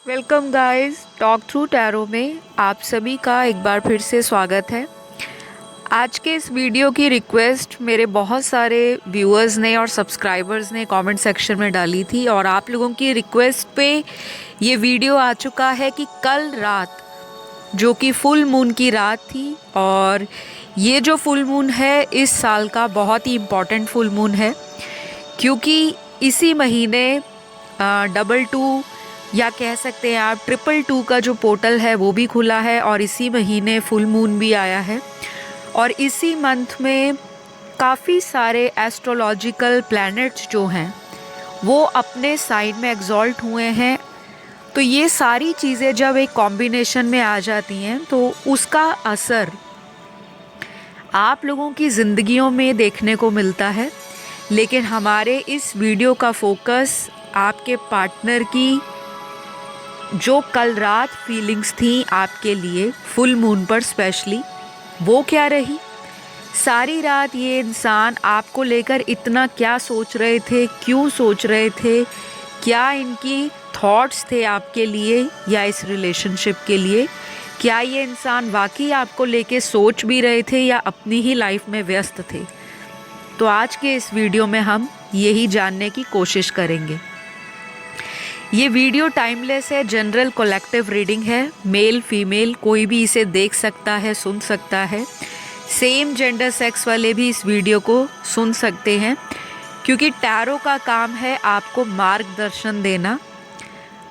Welcome guys, talk through tarot में आप सभी का एक बार फिर से स्वागत है। आज के इस वीडियो की रिक्वेस्ट मेरे बहुत सारे व्यूअर्स ने और सब्सक्राइबर्स ने कमेंट सेक्शन में डाली थी और आप लोगों की रिक्वेस्ट पे ये वीडियो आ चुका है कि कल रात जो कि फुल मून की रात थी और ये जो फुल मून है इस साल का बहुत ही इम्पॉर्टेंट फुल मून है, क्योंकि इसी महीने डबल टू या कह सकते हैं आप 222 का जो पोर्टल है वो भी खुला है और इसी महीने फुल मून भी आया है। और इसी मंथ में काफ़ी सारे एस्ट्रोलॉजिकल प्लैनेट्स जो हैं वो अपने साइड में एग्जॉल्ट हुए हैं। तो ये सारी चीज़ें जब एक कॉम्बिनेशन में आ जाती हैं तो उसका असर आप लोगों की ज़िंदगियों में देखने को मिलता है। लेकिन हमारे इस वीडियो का फोकस आपके पार्टनर की जो कल रात फीलिंग्स थी आपके लिए फुल मून पर स्पेशली, वो क्या रही। सारी रात ये इंसान आपको लेकर इतना क्या सोच रहे थे, क्यों सोच रहे थे, क्या इनकी थॉट्स थे आपके लिए या इस रिलेशनशिप के लिए। क्या ये इंसान वाकई आपको लेके सोच भी रहे थे या अपनी ही लाइफ में व्यस्त थे। तो आज के इस वीडियो में हम यही जानने की कोशिश करेंगे। ये वीडियो टाइमलेस है, जनरल कलेक्टिव रीडिंग है, मेल फीमेल कोई भी इसे देख सकता है, सुन सकता है। सेम जेंडर सेक्स वाले भी इस वीडियो को सुन सकते हैं, क्योंकि टैरो का काम है आपको मार्गदर्शन देना,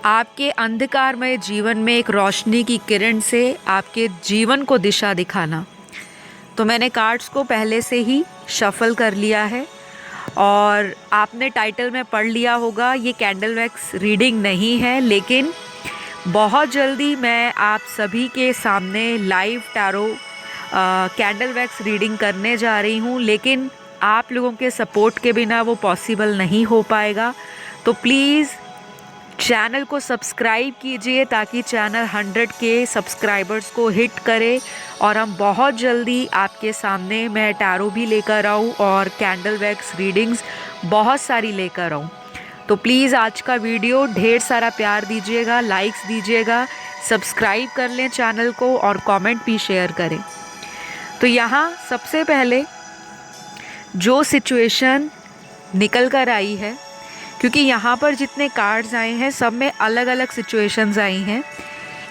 आपके अंधकारमय जीवन में एक रोशनी की किरण से आपके जीवन को दिशा दिखाना। तो मैंने कार्ड्स को पहले से ही शफल कर लिया है और आपने टाइटल में पढ़ लिया होगा, ये कैंडल वैक्स रीडिंग नहीं है, लेकिन बहुत जल्दी मैं आप सभी के सामने live tarot candle wax reading करने जा रही हूँ। लेकिन आप लोगों के सपोर्ट के बिना वो पॉसिबल नहीं हो पाएगा। तो प्लीज़ चैनल को सब्सक्राइब कीजिए ताकि चैनल 100 के सब्सक्राइबर्स को हिट करे और हम बहुत जल्दी आपके सामने मैं टैरो भी लेकर आऊँ और कैंडल वैक्स रीडिंग्स बहुत सारी लेकर आऊँ। तो प्लीज़ आज का वीडियो ढेर सारा प्यार दीजिएगा, लाइक्स दीजिएगा, सब्सक्राइब कर लें चैनल को और कमेंट भी शेयर करें। तो यहाँ सबसे पहले जो सिचुएशन निकल कर आई है, क्योंकि यहाँ पर जितने कार्ड्स आए हैं सब में अलग अलग सिचुएशंस आई हैं,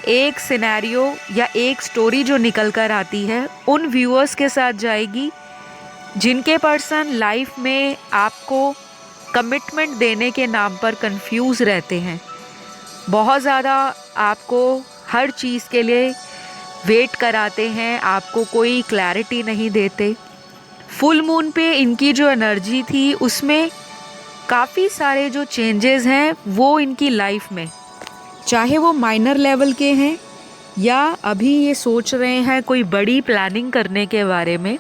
एक सिनेरियो या एक स्टोरी जो निकल कर आती है उन व्यूअर्स के साथ जाएगी जिनके पर्सन लाइफ में आपको कमिटमेंट देने के नाम पर कंफ्यूज रहते हैं, बहुत ज़्यादा आपको हर चीज़ के लिए वेट कराते हैं, आपको कोई क्लैरिटी नहीं देते। फुल मून पे इनकी जो एनर्जी थी उसमें काफ़ी सारे जो चेंजेस हैं वो इनकी लाइफ में, चाहे वो माइनर लेवल के हैं या अभी ये सोच रहे हैं कोई बड़ी प्लानिंग करने के बारे में,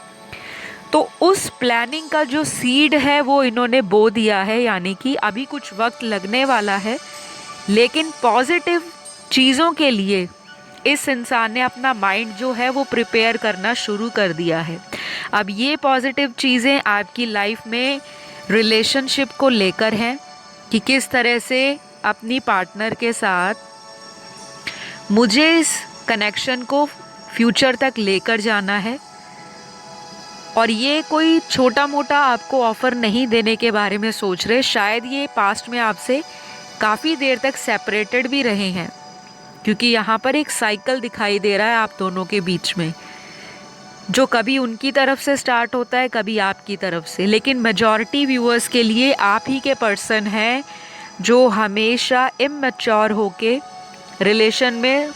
तो उस प्लानिंग का जो सीड है वो इन्होंने बो दिया है। यानी कि अभी कुछ वक्त लगने वाला है, लेकिन पॉजिटिव चीज़ों के लिए इस इंसान ने अपना माइंड जो है वो प्रिपेयर करना शुरू कर दिया है। अब ये पॉजिटिव चीज़ें आपकी लाइफ में रिलेशनशिप को लेकर हैं कि किस तरह से अपनी पार्टनर के साथ मुझे इस कनेक्शन को फ्यूचर तक लेकर जाना है। और ये कोई छोटा मोटा आपको ऑफ़र नहीं देने के बारे में सोच रहे, शायद ये पास्ट में आपसे काफ़ी देर तक सेपरेटेड भी रहे हैं, क्योंकि यहाँ पर एक साइकिल दिखाई दे रहा है आप दोनों के बीच में, जो कभी उनकी तरफ से स्टार्ट होता है कभी आपकी तरफ से। लेकिन मेजॉरिटी व्यूअर्स के लिए आप ही के पर्सन हैं जो हमेशा इमैच्योर होके रिलेशन में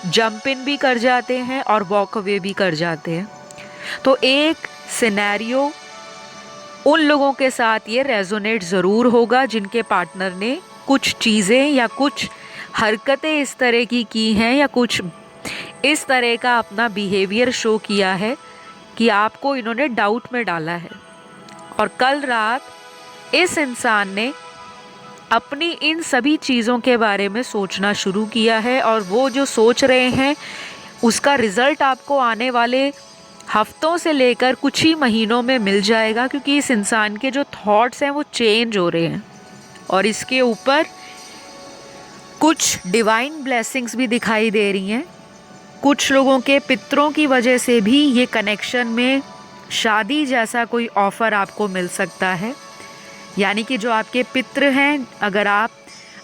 जंप इन भी कर जाते हैं और वॉक अवे भी कर जाते हैं। तो एक सिनेरियो उन लोगों के साथ ये रेजोनेट ज़रूर होगा जिनके पार्टनर ने कुछ चीज़ें या कुछ हरकतें इस तरह की हैं या कुछ इस तरह का अपना बिहेवियर शो किया है कि आपको इन्होंने डाउट में डाला है। और कल रात इस इंसान ने अपनी इन सभी चीज़ों के बारे में सोचना शुरू किया है और वो जो सोच रहे हैं उसका रिज़ल्ट आपको आने वाले हफ्तों से लेकर कुछ ही महीनों में मिल जाएगा, क्योंकि इस इंसान के जो थॉट्स हैं वो चेंज हो रहे हैं। और इसके ऊपर कुछ डिवाइन ब्लेसिंग्स भी दिखाई दे रही हैं। कुछ लोगों के पितरों की वजह से भी ये कनेक्शन में शादी जैसा कोई ऑफ़र आपको मिल सकता है। यानी कि जो आपके पितृ हैं, अगर आप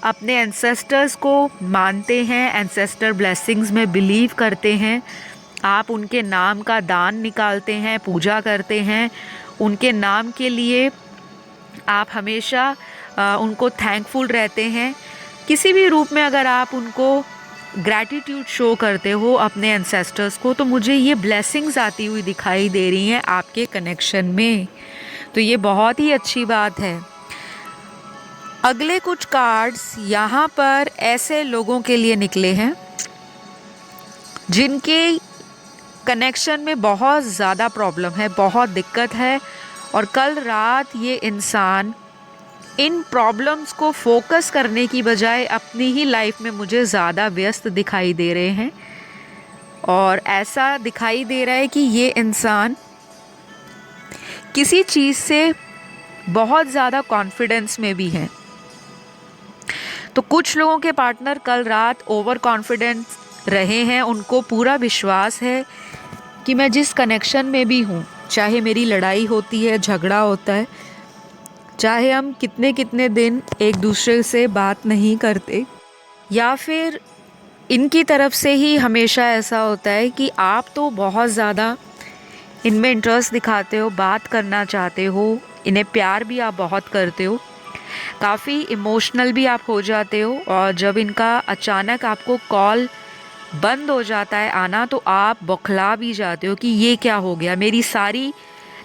अपने एंसेस्टर्स को मानते हैं, एंसेस्टर ब्लेसिंग्स में बिलीव करते हैं, आप उनके नाम का दान निकालते हैं, पूजा करते हैं, उनके नाम के लिए आप हमेशा उनको थैंकफुल रहते हैं, किसी भी रूप में अगर आप उनको ग्रैटिट्यूड शो करते हो अपने एंसेस्टर्स को, तो मुझे ये ब्लेसिंग्स आती हुई दिखाई दे रही हैं आपके कनेक्शन में। तो ये बहुत ही अच्छी बात है। अगले कुछ कार्ड्स यहाँ पर ऐसे लोगों के लिए निकले हैं जिनके कनेक्शन में बहुत ज़्यादा प्रॉब्लम है, बहुत दिक्कत है, और कल रात ये इंसान इन प्रॉब्लम्स को फोकस करने की बजाय अपनी ही लाइफ में मुझे ज़्यादा व्यस्त दिखाई दे रहे हैं। और ऐसा दिखाई दे रहा है कि ये इंसान किसी चीज़ से बहुत ज़्यादा कॉन्फिडेंस में भी हैं। तो कुछ लोगों के पार्टनर कल रात ओवर कॉन्फिडेंस रहे हैं, उनको पूरा विश्वास है कि मैं जिस कनेक्शन में भी हूँ, चाहे मेरी लड़ाई होती है, झगड़ा होता है, चाहे हम कितने कितने दिन एक दूसरे से बात नहीं करते, या फिर इनकी तरफ से ही हमेशा ऐसा होता है कि आप तो बहुत ज़्यादा इनमें इंटरेस्ट दिखाते हो, बात करना चाहते हो, इन्हें प्यार भी आप बहुत करते हो, काफ़ी इमोशनल भी आप हो जाते हो, और जब इनका अचानक आपको कॉल बंद हो जाता है आना, तो आप बौखला भी जाते हो कि ये क्या हो गया, मेरी सारी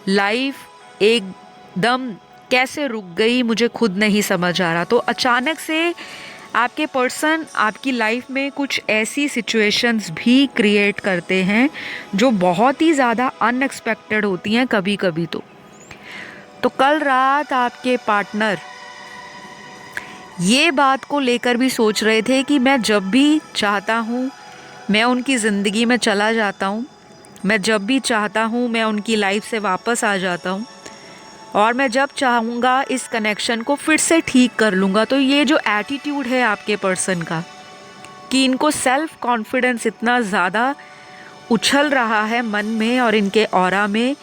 लाइफ एकदम कैसे रुक गई, मुझे खुद नहीं समझ आ रहा। तो अचानक से आपके पर्सन आपकी लाइफ में कुछ ऐसी सिचुएशंस भी क्रिएट करते हैं जो बहुत ही ज़्यादा अनएक्सपेक्टेड होती हैं कभी कभी। तो कल रात आपके पार्टनर ये बात को लेकर भी सोच रहे थे कि मैं जब भी चाहता हूँ मैं उनकी ज़िंदगी में चला जाता हूँ, मैं जब भी चाहता हूँ मैं उनकी लाइफ से वापस आ जाता हूँ, और मैं जब चाहूँगा इस कनेक्शन को फिर से ठीक कर लूँगा। तो ये जो एटीट्यूड है आपके पर्सन का कि इनको सेल्फ कॉन्फिडेंस इतना ज़्यादा उछल रहा है मन में और इनके ऑरा में,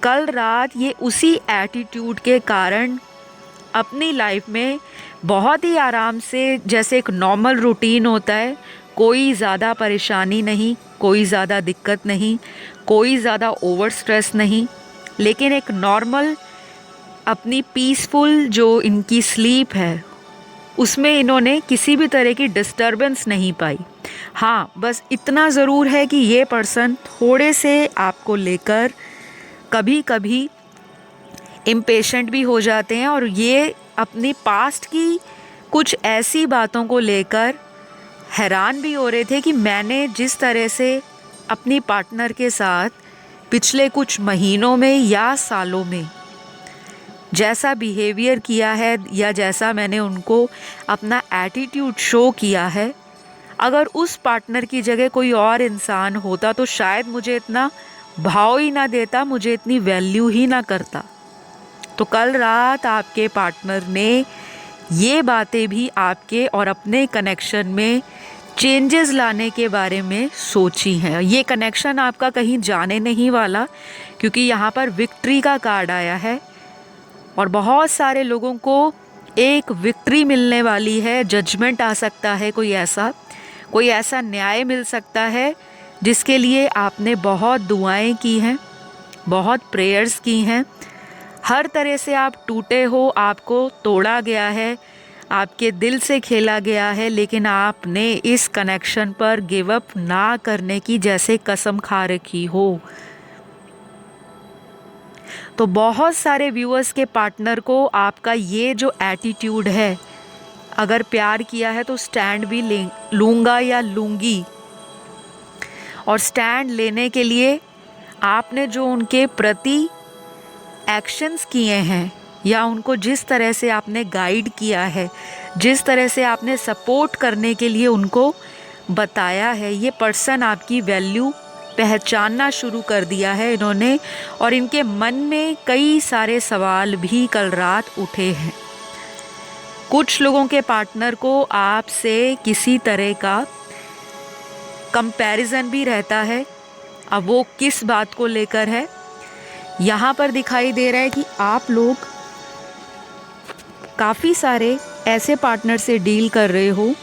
कल रात ये उसी एटीट्यूड के कारण अपनी लाइफ में बहुत ही आराम से, जैसे एक नॉर्मल रूटीन होता है, कोई ज़्यादा परेशानी नहीं, कोई ज़्यादा दिक्कत नहीं, कोई ज़्यादा ओवर स्ट्रेस नहीं, लेकिन एक नॉर्मल अपनी पीसफुल जो इनकी स्लीप है उसमें इन्होंने किसी भी तरह की डिस्टर्बेंस नहीं पाई। हाँ, बस इतना ज़रूर है कि ये पर्सन थोड़े से आपको लेकर कभी कभी इम्पेशेंट भी हो जाते हैं, और ये अपनी पास्ट की कुछ ऐसी बातों को लेकर हैरान भी हो रहे थे कि मैंने जिस तरह से अपनी पार्टनर के साथ पिछले कुछ महीनों में या सालों में जैसा बिहेवियर किया है, या जैसा मैंने उनको अपना एटीट्यूड शो किया है, अगर उस पार्टनर की जगह कोई और इंसान होता तो शायद मुझे इतना भाव ही ना देता, मुझे इतनी वैल्यू ही ना करता। तो कल रात आपके पार्टनर ने ये बातें भी आपके और अपने कनेक्शन में चेंजेस लाने के बारे में सोची हैं। ये कनेक्शन आपका कहीं जाने नहीं वाला, क्योंकि यहाँ पर विक्ट्री का कार्ड आया है, और बहुत सारे लोगों को एक विक्ट्री मिलने वाली है, जजमेंट आ सकता है, कोई ऐसा न्याय मिल सकता है जिसके लिए आपने बहुत दुआएं की हैं, बहुत प्रेयर्स की हैं, हर तरह से आप टूटे हो, आपको तोड़ा गया है, आपके दिल से खेला गया है, लेकिन आपने इस कनेक्शन पर गिव अप ना करने की जैसे कसम खा रखी हो। तो बहुत सारे व्यूअर्स के पार्टनर को आपका ये जो एटीट्यूड है, अगर प्यार किया है तो स्टैंड भी लूँगा या लूँगी, और स्टैंड लेने के लिए आपने जो उनके प्रति एक्शंस किए हैं, या उनको जिस तरह से आपने गाइड किया है, जिस तरह से आपने सपोर्ट करने के लिए उनको बताया है, ये पर्सन आपकी वैल्यू पहचानना शुरू कर दिया है इन्होंने, और इनके मन में कई सारे सवाल भी कल रात उठे हैं। कुछ लोगों के पार्टनर को आपसे किसी तरह का कंपैरिजन भी रहता है। अब वो किस बात को लेकर है, यहाँ पर दिखाई दे रहा है कि आप लोग काफ़ी सारे ऐसे पार्टनर से डील कर रहे हो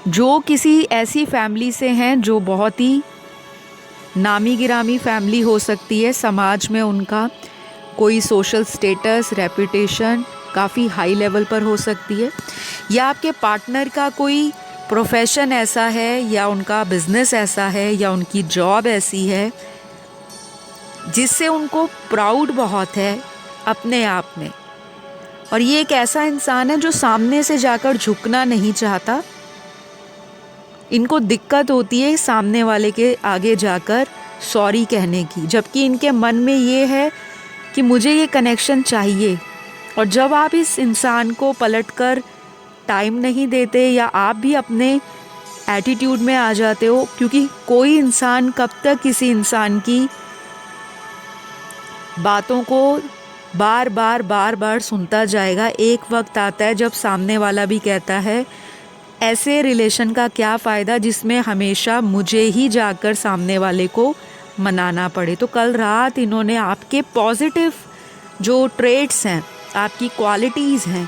जो किसी ऐसी फैमिली से हैं जो बहुत ही नामी गिरामी फैमिली हो सकती है। समाज में उनका कोई सोशल स्टेटस, रेपुटेशन काफ़ी हाई लेवल पर हो सकती है, या आपके पार्टनर का कोई प्रोफेशन ऐसा है, या उनका बिजनेस ऐसा है, या उनकी जॉब ऐसी है जिससे उनको प्राउड बहुत है अपने आप में। और ये एक ऐसा इंसान है जो सामने से जाकर झुकना नहीं चाहता। इनको दिक्कत होती है सामने वाले के आगे जाकर सॉरी कहने की, जबकि इनके मन में ये है कि मुझे ये कनेक्शन चाहिए। और जब आप इस इंसान को पलटकर टाइम नहीं देते, या आप भी अपने एटीट्यूड में आ जाते हो, क्योंकि कोई इंसान कब तक किसी इंसान की बातों को बार बार सुनता जाएगा। एक वक्त आता है जब सामने वाला भी कहता है ऐसे रिलेशन का क्या फ़ायदा जिसमें हमेशा मुझे ही जाकर सामने वाले को मनाना पड़े। तो कल रात इन्होंने आपके पॉजिटिव जो ट्रेट्स हैं, आपकी क्वालिटीज़ हैं,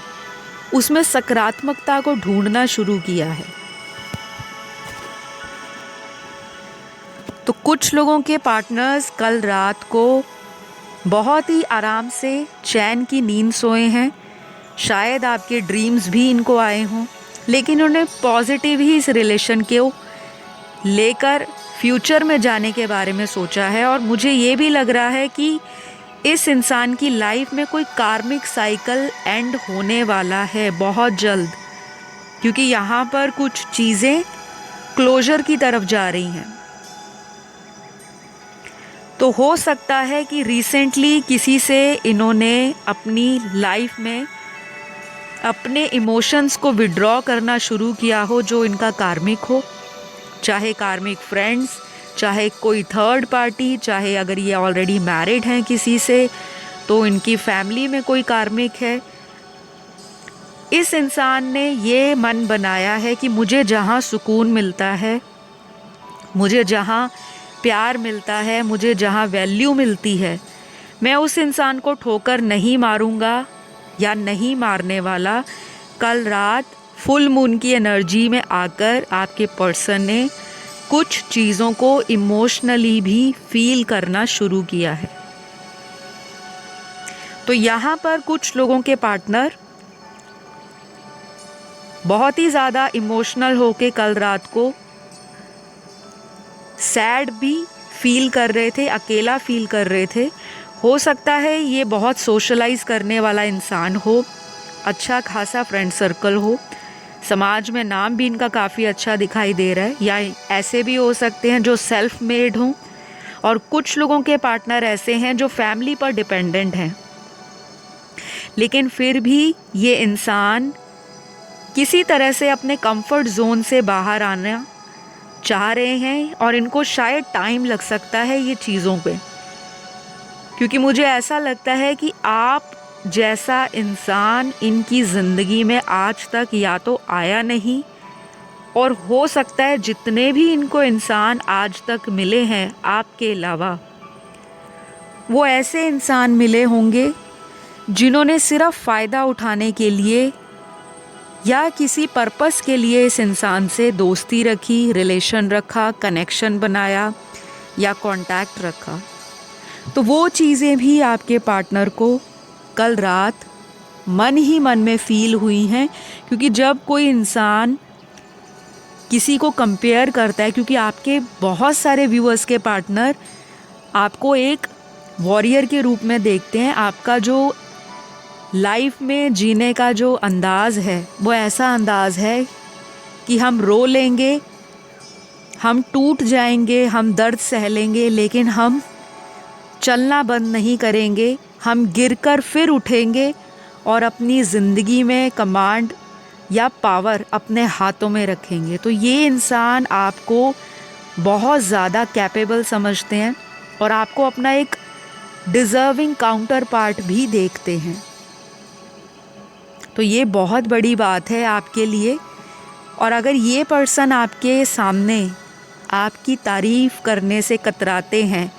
उसमें सकारात्मकता को ढूंढना शुरू किया है। तो कुछ लोगों के पार्टनर्स कल रात को बहुत ही आराम से चैन की नींद सोए हैं। शायद आपके ड्रीम्स भी इनको आए हों, लेकिन उन्हें पॉजिटिव ही इस रिलेशन को लेकर फ्यूचर में जाने के बारे में सोचा है। और मुझे ये भी लग रहा है कि इस इंसान की लाइफ में कोई कार्मिक साइकिल एंड होने वाला है बहुत जल्द, क्योंकि यहाँ पर कुछ चीज़ें क्लोजर की तरफ जा रही हैं। तो हो सकता है कि रिसेंटली किसी से इन्होंने अपनी लाइफ में अपने इमोशंस को विड्रॉ करना शुरू किया हो जो इनका कार्मिक हो, चाहे कार्मिक फ्रेंड्स, चाहे कोई थर्ड पार्टी, चाहे अगर ये ऑलरेडी मैरिड हैं किसी से तो इनकी फैमिली में कोई कार्मिक है। इस इंसान ने ये मन बनाया है कि मुझे जहाँ सुकून मिलता है, मुझे जहाँ प्यार मिलता है, मुझे जहाँ वैल्यू मिलती है, मैं उस इंसान को ठोकर नहीं मारूंगा या नहीं मारने वाला। कल रात फुल मून की एनर्जी में आकर आपके पर्सन ने कुछ चीज़ों को इमोशनली भी फील करना शुरू किया है। तो यहाँ पर कुछ लोगों के पार्टनर बहुत ही ज़्यादा इमोशनल होके कल रात को सैड भी फील कर रहे थे, अकेला फील कर रहे थे। हो सकता है ये बहुत सोशलाइज करने वाला इंसान हो, अच्छा खासा फ्रेंड सर्कल हो, समाज में नाम भी इनका काफ़ी अच्छा दिखाई दे रहा है, या ऐसे भी हो सकते हैं जो सेल्फ मेड हों। और कुछ लोगों के पार्टनर ऐसे हैं जो फैमिली पर डिपेंडेंट हैं, लेकिन फिर भी ये इंसान किसी तरह से अपने कंफर्ट जोन से बाहर आना चाह रहे हैं। और इनको शायद टाइम लग सकता है ये चीज़ों पे, क्योंकि मुझे ऐसा लगता है कि आप जैसा इंसान इनकी ज़िंदगी में आज तक या तो आया नहीं, और हो सकता है जितने भी इनको इंसान आज तक मिले हैं आपके अलावा, वो ऐसे इंसान मिले होंगे जिन्होंने सिर्फ फ़ायदा उठाने के लिए या किसी पर्पस के लिए इस इंसान से दोस्ती रखी, रिलेशन रखा, कनेक्शन बनाया या कांटेक्ट रखा। तो वो चीज़ें भी आपके पार्टनर को कल रात मन ही मन में फ़ील हुई हैं। क्योंकि जब कोई इंसान किसी को कंपेयर करता है, क्योंकि आपके बहुत सारे व्यूअर्स के पार्टनर आपको एक वॉरियर के रूप में देखते हैं। आपका जो लाइफ में जीने का जो अंदाज़ है वो ऐसा अंदाज़ है कि हम रो लेंगे, हम टूट जाएंगे, हम दर्द सह लेंगे, लेकिन हम चलना बंद नहीं करेंगे। हम गिरकर फिर उठेंगे और अपनी ज़िंदगी में कमांड या पावर अपने हाथों में रखेंगे। तो ये इंसान आपको बहुत ज़्यादा कैपेबल समझते हैं और आपको अपना एक डिज़र्विंग काउंटर पार्ट भी देखते हैं। तो ये बहुत बड़ी बात है आपके लिए। और अगर ये पर्सन आपके सामने आपकी तारीफ़ करने से कतराते हैं,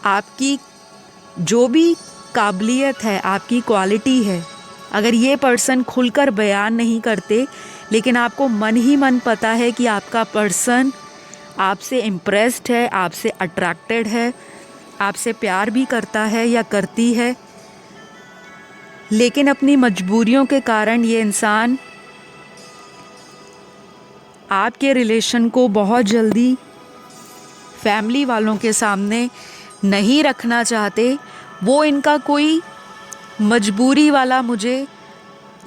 आपकी जो भी काबिलियत है, आपकी क्वालिटी है, अगर ये पर्सन खुलकर बयान नहीं करते, लेकिन आपको मन ही मन पता है कि आपका पर्सन आपसे इम्प्रेस्ड है, आपसे अट्रैक्टेड है, आपसे प्यार भी करता है या करती है, लेकिन अपनी मजबूरियों के कारण ये इंसान आपके रिलेशन को बहुत जल्दी फैमिली वालों के सामने नहीं रखना चाहते, वो इनका कोई मजबूरी वाला मुझे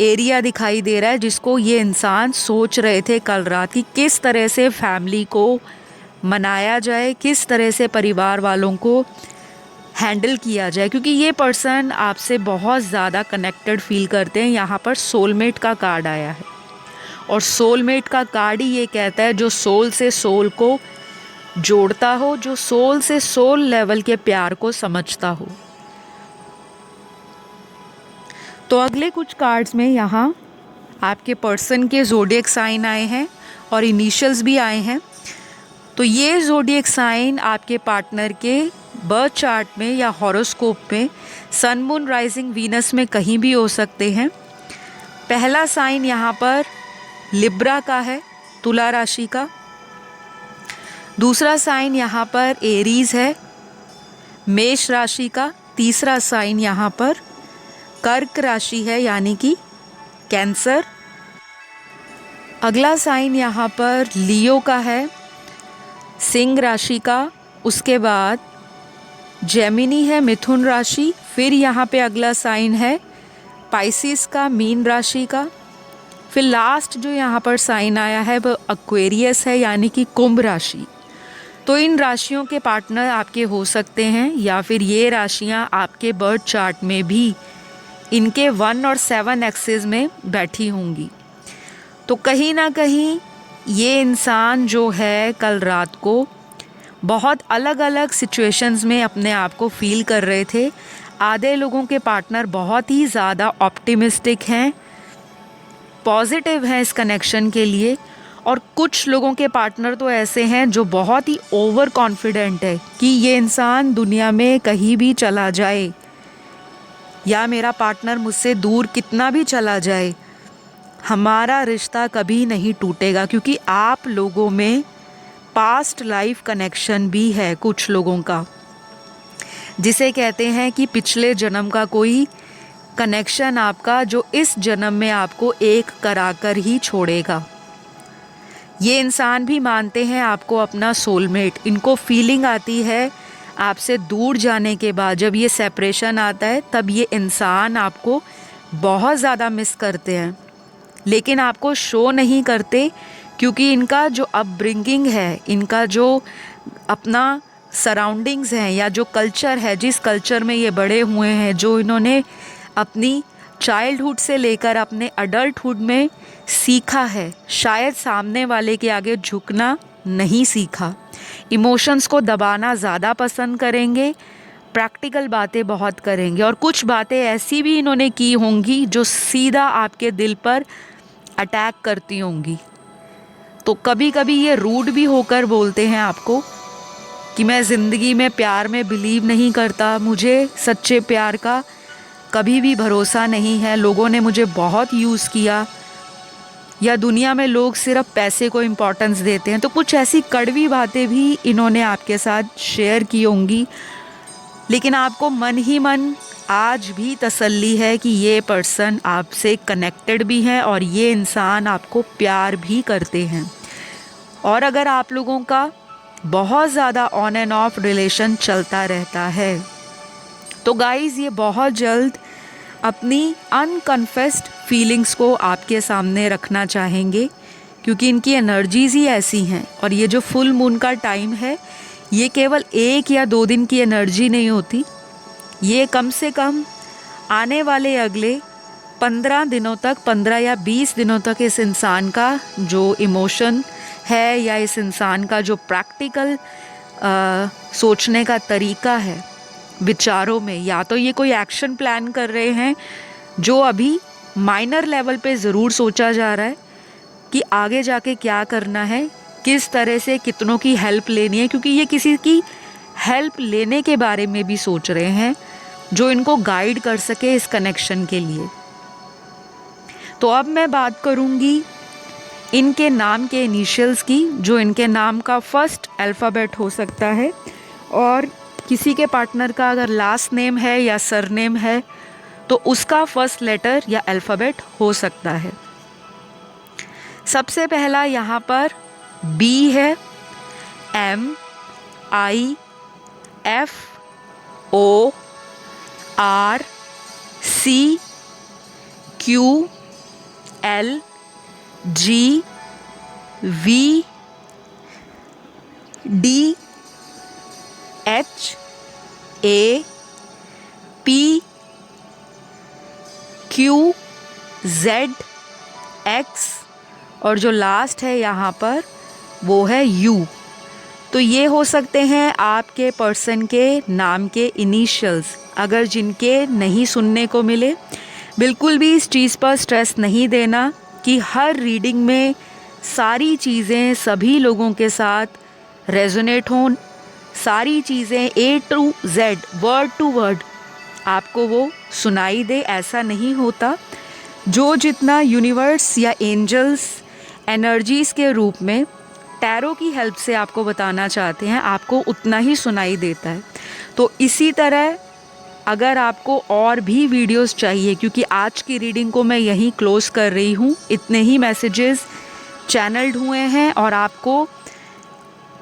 एरिया दिखाई दे रहा है, जिसको ये इंसान सोच रहे थे कल रात कि किस तरह से फैमिली को मनाया जाए, किस तरह से परिवार वालों को हैंडल किया जाए, क्योंकि ये पर्सन आपसे बहुत ज़्यादा कनेक्टेड फील करते हैं। यहाँ पर सोलमेट का कार्ड आया है और सोलमेट का कार्ड ही ये कहता है जो सोल से सोल को जोड़ता हो, जो सोल से सोल लेवल के प्यार को समझता हो। तो अगले कुछ कार्ड्स में यहाँ आपके पर्सन के ज़ोडिएक साइन आए हैं और इनिशियल्स भी आए हैं। तो ये ज़ोडिएक साइन आपके पार्टनर के बर्थ चार्ट में या हॉरोस्कोप में सन, मून, राइजिंग, वीनस में कहीं भी हो सकते हैं। पहला साइन यहाँ पर लिब्रा का है, तुला राशि का। दूसरा साइन यहाँ पर एरीज है, मेष राशि का। तीसरा साइन यहाँ पर कर्क राशि है, यानी कि कैंसर। अगला साइन यहाँ पर लियो का है, सिंह राशि का। उसके बाद जेमिनी है, मिथुन राशि। फिर यहाँ पे अगला साइन है पाइसिस का, मीन राशि का। फिर लास्ट जो यहाँ पर साइन आया है वो एक्वेरियस है, यानी कि कुंभ राशि। तो इन राशियों के पार्टनर आपके हो सकते हैं, या फिर ये राशियाँ आपके बर्थ चार्ट में भी इनके 1 और 7 एक्सिस में बैठी होंगी। तो कहीं ना कहीं ये इंसान जो है कल रात को बहुत अलग अलग सिचुएशंस में अपने आप को फील कर रहे थे। आधे लोगों के पार्टनर बहुत ही ज़्यादा ऑप्टिमिस्टिक हैं, पॉजिटिव हैं इस कनेक्शन के लिए, और कुछ लोगों के पार्टनर तो ऐसे हैं जो बहुत ही ओवर कॉन्फिडेंट है कि ये इंसान दुनिया में कहीं भी चला जाए या मेरा पार्टनर मुझसे दूर कितना भी चला जाए, हमारा रिश्ता कभी नहीं टूटेगा, क्योंकि आप लोगों में पास्ट लाइफ कनेक्शन भी है कुछ लोगों का, जिसे कहते हैं कि पिछले जन्म का कोई कनेक्शन आपका जो इस जन्म में आपको एक कराकर ही छोड़ेगा। ये इंसान भी मानते हैं आपको अपना सोलमेट। इनको फीलिंग आती है आपसे दूर जाने के बाद, जब ये सेपरेशन आता है तब ये इंसान आपको बहुत ज़्यादा मिस करते हैं, लेकिन आपको शो नहीं करते, क्योंकि इनका जो अपब्रिंगिंग है, इनका जो अपना सराउंडिंग्स हैं या जो कल्चर है, जिस कल्चर में ये बड़े हुए हैं, जो इन्होंने अपनी चाइल्डहुड से लेकर अपने अडल्टहुड में सीखा है, शायद सामने वाले के आगे झुकना नहीं सीखा। इमोशंस को दबाना ज़्यादा पसंद करेंगे, प्रैक्टिकल बातें बहुत करेंगे, और कुछ बातें ऐसी भी इन्होंने की होंगी जो सीधा आपके दिल पर अटैक करती होंगी। तो कभी कभी ये रूड भी होकर बोलते हैं आपको कि मैं ज़िंदगी में प्यार में बिलीव नहीं करता, मुझे सच्चे प्यार का कभी भी भरोसा नहीं है, लोगों ने मुझे बहुत यूज़ किया, या दुनिया में लोग सिर्फ पैसे को इम्पोर्टेंस देते हैं। तो कुछ ऐसी कड़वी बातें भी इन्होंने आपके साथ शेयर की होंगी, लेकिन आपको मन ही मन आज भी तसल्ली है कि ये पर्सन आपसे कनेक्टेड भी हैं और ये इंसान आपको प्यार भी करते हैं। और अगर आप लोगों का बहुत ज़्यादा ऑन एंड ऑफ रिलेशन चलता रहता है तो गाइज़ ये बहुत जल्द अपनी अनकन्फेस्ड फीलिंग्स को आपके सामने रखना चाहेंगे, क्योंकि इनकी एनर्जीज़ ही ऐसी हैं। और ये जो फुल मून का टाइम है, ये केवल 1 या 2 दिन की एनर्जी नहीं होती, ये कम से कम आने वाले अगले 15 दिनों तक, 15 या 20 दिनों तक इस इंसान का जो इमोशन है या इस इंसान का जो प्रैक्टिकल सोचने का तरीका है विचारों में, या तो ये कोई एक्शन प्लान कर रहे हैं जो अभी माइनर लेवल पे ज़रूर सोचा जा रहा है कि आगे जाके क्या करना है, किस तरह से कितनों की हेल्प लेनी है, क्योंकि ये किसी की हेल्प लेने के बारे में भी सोच रहे हैं जो इनको गाइड कर सके इस कनेक्शन के लिए। तो अब मैं बात करूँगी इनके नाम के इनिशियल्स की, जो इनके नाम का फर्स्ट अल्फ़ाबेट हो सकता है, और किसी के पार्टनर का अगर लास्ट नेम है या सरनेम है तो उसका फर्स्ट लेटर या अल्फ़ाबेट हो सकता है। सबसे पहला यहाँ पर बी है, MIFORCQLGVDH और जो लास्ट है यहाँ पर वो है यू। तो ये हो सकते हैं आपके पर्सन के नाम के इनिशियल्स। अगर जिनके नहीं सुनने को मिले, बिल्कुल भी इस चीज़ पर स्ट्रेस नहीं देना कि हर रीडिंग में सारी चीज़ें सभी लोगों के साथ रेजोनेट हों, सारी चीज़ें A to Z word to word आपको वो सुनाई दे, ऐसा नहीं होता। जो जितना यूनिवर्स या एंजल्स एनर्जीज़ के रूप में टैरो की हेल्प से आपको बताना चाहते हैं, आपको उतना ही सुनाई देता है। तो इसी तरह अगर आपको और भी वीडियोस चाहिए, क्योंकि आज की रीडिंग को मैं यहीं क्लोज कर रही हूँ, इतने ही मैसेजेस चैनल्ड हुए हैं, और आपको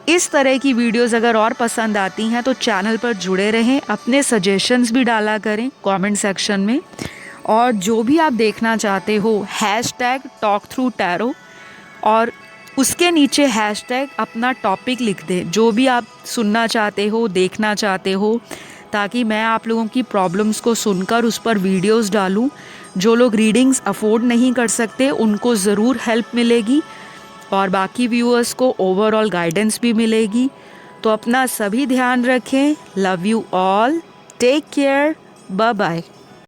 इस तरह की वीडियोस अगर और पसंद आती हैं तो चैनल पर जुड़े रहें, अपने सजेशंस भी डाला करें कमेंट सेक्शन में, और जो भी आप देखना चाहते हो #TalkThroughTarot और उसके नीचे हैशटैग अपना टॉपिक लिख दें, जो भी आप सुनना चाहते हो, देखना चाहते हो, ताकि मैं आप लोगों की प्रॉब्लम्स को सुनकर उस पर वीडियोस डालूं। जो लोग रीडिंग्स अफोर्ड नहीं कर सकते उनको ज़रूर हेल्प मिलेगी, और बाकी व्यूअर्स को ओवरऑल गाइडेंस भी मिलेगी। तो अपना सभी ध्यान रखें। Love you all, take care, bye bye.